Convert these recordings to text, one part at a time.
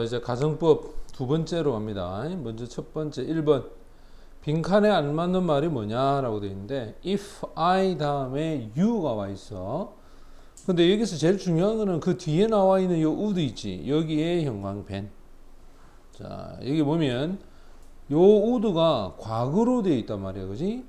이제 가정법 두 번째로 갑니다. 먼저 첫 번째 1번. 빈칸에 안 맞는 말이 뭐냐라고 되어 있는데 if I 다음에 you가 와 있어. 근데 여기서 제일 중요한 거는 그 뒤에 나와 있는 요 would 있지. 여기에 형광펜. 자, 여기 보면 요 would가 과거로 되어 있단 말이야. 그지?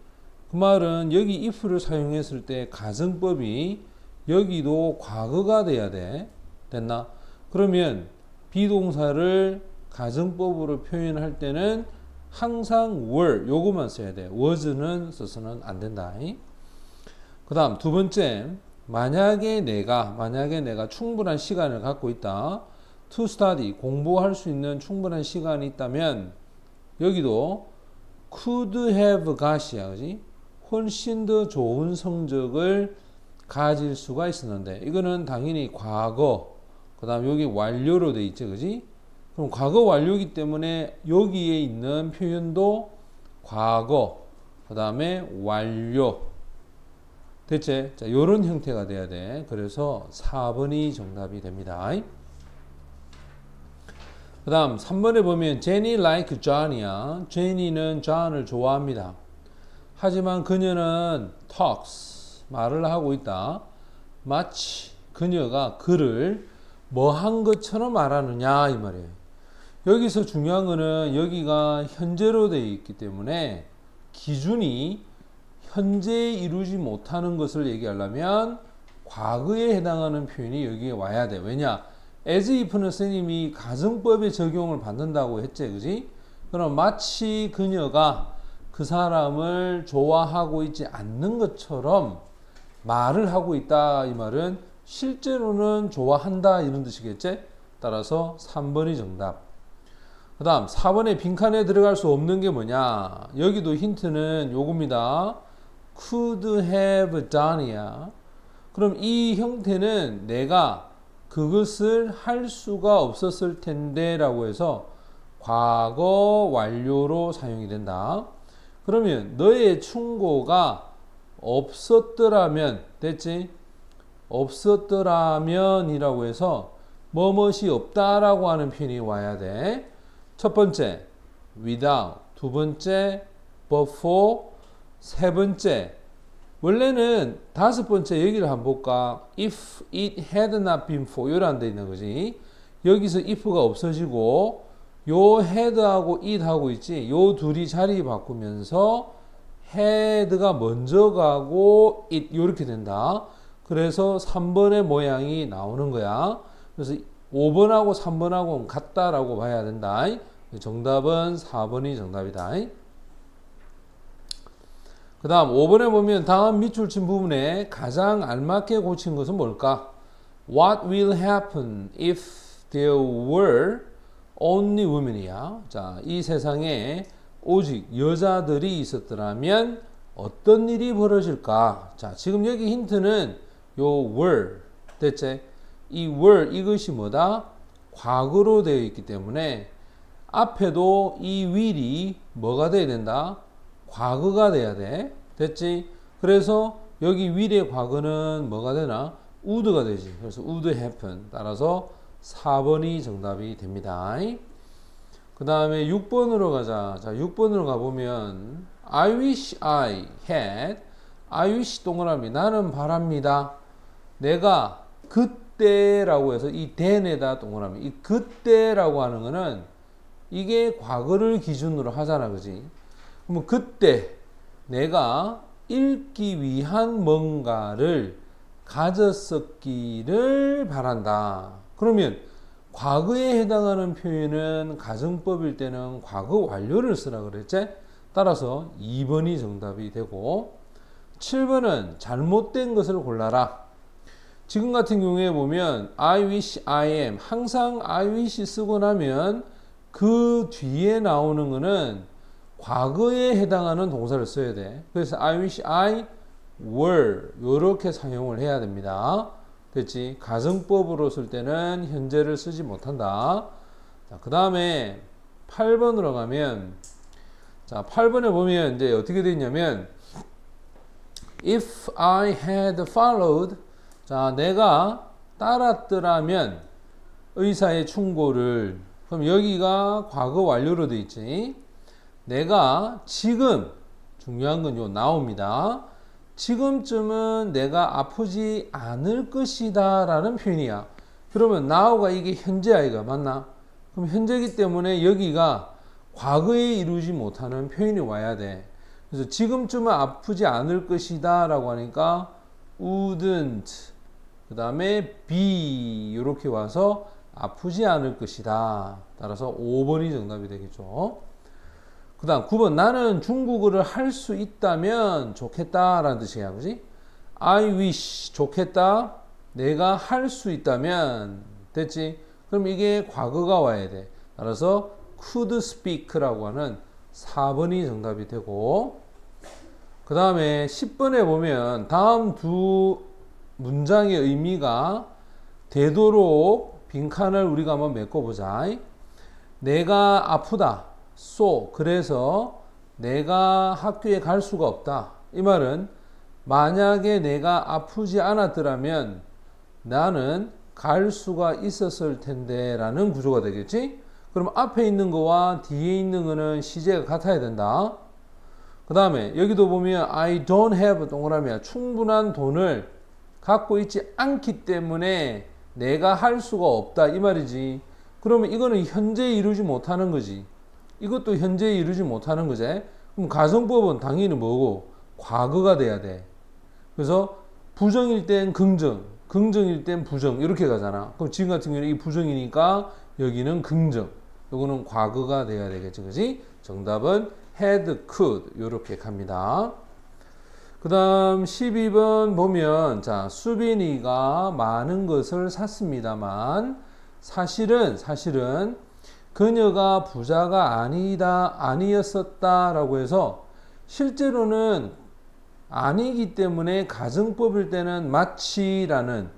그 말은 여기 if를 사용했을 때 가정법이 여기도 과거가 돼야 돼. 됐나? 그러면 비동사를 가정법으로 표현할 때는 항상 were 요거만 써야 돼. was는 써서는 안 된다. 그 다음 두 번째, 만약에 내가 충분한 시간을 갖고 있다. to study 공부할 수 있는 충분한 시간이 있다면 여기도 could have got이야. 그지? 훨씬 더 좋은 성적을 가질 수가 있었는데 이거는 당연히 과거 그 다음 여기 완료로 돼 있지. 그지? 그럼 과거 완료이기 때문에 여기에 있는 표현도 과거 그 다음에 완료 됐지? 자, 요런 형태가 돼야 돼. 그래서 4번이 정답이 됩니다. 그 다음 3번에 보면 Jenny like John이야. 제니는 John을 좋아합니다. 하지만 그녀는 talks 말을 하고 있다. 마치 그녀가 그를 뭐 한 것처럼 말하느냐 이 말이에요. 여기서 중요한 거는 여기가 현재로 되어 있기 때문에 기준이 현재에 이루지 못하는 것을 얘기하려면 과거에 해당하는 표현이 여기에 와야 돼. 왜냐? as if는 선생님이 가정법에 적용을 받는다고 했지. 그지? 그럼 마치 그녀가 그 사람을 좋아하고 있지 않는 것처럼 말을 하고 있다. 이 말은 실제로는 좋아한다 이런 뜻이겠지? 따라서 3번이 정답. 그 다음 4번에 빈칸에 들어갈 수 없는 게 뭐냐? 여기도 힌트는 요겁니다. could have done이야. 그럼 이 형태는 내가 그것을 할 수가 없었을 텐데 라고 해서 과거 완료로 사용이 된다. 그러면 너의 충고가 없었더라면 됐지? 없었더라면 이라고 해서 뭐뭇이 없다라고 하는 표현이 와야 돼. 첫 번째 without, 두 번째 but for, 세 번째 원래는 다섯 번째 여기를 한번 볼까? if it had not been for 이런 데 있는 거지. 여기서 if가 없어지고 요 had하고 it하고 있지. 요 둘이 자리 바꾸면서 had가 먼저 가고 it 이렇게 된다. 그래서 3번의 모양이 나오는 거야. 그래서 5번하고 3번하고는 같다라고 봐야 된다. 정답은 4번이 정답이다. 그 다음 5번에 보면 다음 밑줄 친 부분에 가장 알맞게 고친 것은 뭘까? What will happen if there were only women이야. 자, 이 세상에 오직 여자들이 있었더라면 어떤 일이 벌어질까? 자, 지금 여기 힌트는 요 were 됐지? 이 were 이것이 뭐다? 과거로 되어 있기 때문에 앞에도 이 will이 뭐가 돼야 된다? 과거가 돼야 돼. 됐지? 그래서 여기 will의 과거는 뭐가 되나? would가 되지. 그래서 would happen. 따라서 4번이 정답이 됩니다. 그 다음에 6번으로 가자. 자, 6번으로 가보면 I wish I had I wish 동그라미 나는 바랍니다. 내가 그때라고 해서 이 then에다 동그라미 이 그때라고 하는 거는 이게 과거를 기준으로 하잖아. 그지? 그러면 그때 내가 읽기 위한 뭔가를 가졌었기를 바란다. 그러면 과거에 해당하는 표현은 가정법일 때는 과거 완료를 쓰라 그랬지? 따라서 2번이 정답이 되고 7번은 잘못된 것을 골라라. 지금 같은 경우에 보면 I wish I am 항상 I wish 쓰고 나면 그 뒤에 나오는 거는 과거에 해당하는 동사를 써야 돼. 그래서 I wish I were 이렇게 사용을 해야 됩니다. 됐지? 가정법으로 쓸 때는 현재를 쓰지 못한다. 그 다음에 8번으로 가면 자 8번에 보면 이제 어떻게 되어 있냐면 If I had followed 자 내가 따랐더라면 의사의 충고를. 그럼 여기가 과거 완료로 돼 있지. 내가 지금, 중요한 건 요 나옵니다. 지금쯤은 내가 아프지 않을 것이다 라는 표현이야. 그러면 now가 이게 현재 아이가 맞나? 그럼 현재이기 때문에 여기가 과거에 이루지 못하는 표현이 와야 돼. 그래서 지금쯤은 아프지 않을 것이다 라고 하니까 wouldn't, 그 다음에 be 이렇게 와서 아프지 않을 것이다. 따라서 5번이 정답이 되겠죠. 그 다음 9번, 나는 중국어를 할 수 있다면 좋겠다 라는 뜻이야. 그지? I wish, 좋겠다. 내가 할 수 있다면 됐지? 그럼 이게 과거가 와야 돼. 따라서 could speak라고 하는 4번이 정답이 되고, 그 다음에 10번에 보면 다음 두 문장의 의미가 되도록 빈칸을 우리가 한번 메꿔보자. 내가 아프다. so, 그래서 내가 학교에 갈 수가 없다. 이 말은 만약에 내가 아프지 않았더라면 나는 갈 수가 있었을 텐데 라는 구조가 되겠지? 그럼 앞에 있는 거와 뒤에 있는 거는 시제가 같아야 된다. 그 다음에 여기도 보면 I don't have 동그라미야. 충분한 돈을 갖고 있지 않기 때문에 내가 할 수가 없다 이 말이지. 그러면 이거는 현재 이루지 못하는 거지. 이것도 현재 이루지 못하는 거지. 그럼 가정법은 당연히 뭐고? 과거가 돼야 돼. 그래서 부정일 땐 긍정, 긍정일 땐 부정 이렇게 가잖아. 그럼 지금 같은 경우는 이 부정이니까 여기는 긍정. 요거는 과거가 돼야 되겠지. 그지? 정답은 had, could 이렇게 갑니다. 그 다음 12번 보면 자, 수빈이가 많은 것을 샀습니다만 사실은 그녀가 부자가 아니었었다라고 해서 실제로는 아니기 때문에 가정법일 때는 마치라는,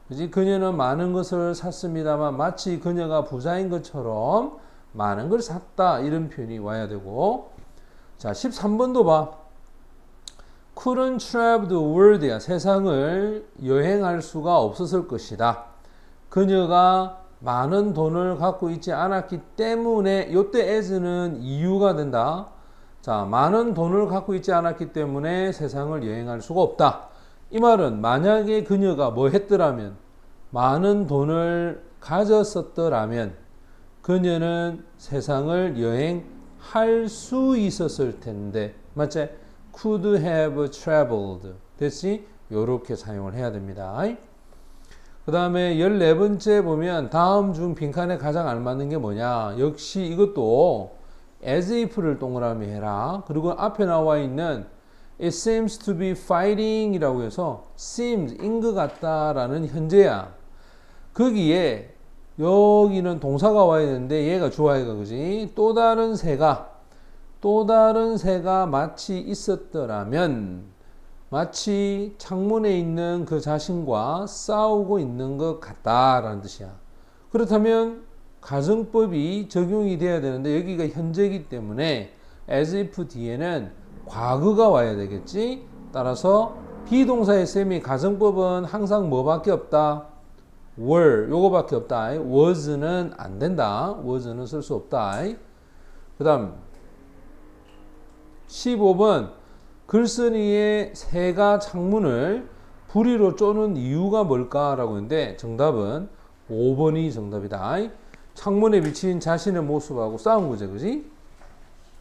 그지? 그녀는 많은 것을 샀습니다만 마치 그녀가 부자인 것처럼 많은 걸 샀다 이런 표현이 와야 되고, 자 13번도 봐. couldn't travel the world야. 세상을 여행할 수가 없었을 것이다. 그녀가 많은 돈을 갖고 있지 않았기 때문에, 요때 as는 이유가 된다. 자, 많은 돈을 갖고 있지 않았기 때문에 세상을 여행할 수가 없다. 이 말은 만약에 그녀가 뭐 했더라면, 많은 돈을 가졌었더라면 그녀는 세상을 여행할 수 있었을 텐데, 맞지? could have traveled. 됐지? 요렇게 사용을 해야 됩니다. 그 다음에 14번째 보면 다음 중 빈칸에 가장 알맞는 게 뭐냐? 역시 이것도 as if를 동그라미 해라. 그리고 앞에 나와 있는 it seems to be fighting 이라고 해서 seems, 인 것 같다 라는 현재야. 거기에 여기는 동사가 와야 되는데 얘가 주어가, 그지? 또 다른 새가 마치 있었더라면 마치 창문에 있는 그 자신과 싸우고 있는 것 같다라는 뜻이야. 그렇다면 가정법이 적용이 돼야 되는데 여기가 현재이기 때문에 as if 뒤에는 과거가 와야 되겠지. 따라서 비동사의 셈이 가정법은 항상 뭐밖에 없다? were, 요거밖에 없다. was는 안 된다. was는 쓸 수 없다. 그 다음 15번, 글쓴이의 새가 창문을 부리로 쪼는 이유가 뭘까라고 했는데 정답은 5번이 정답이다. 창문에 비친 자신의 모습하고 싸운 거죠, 그지?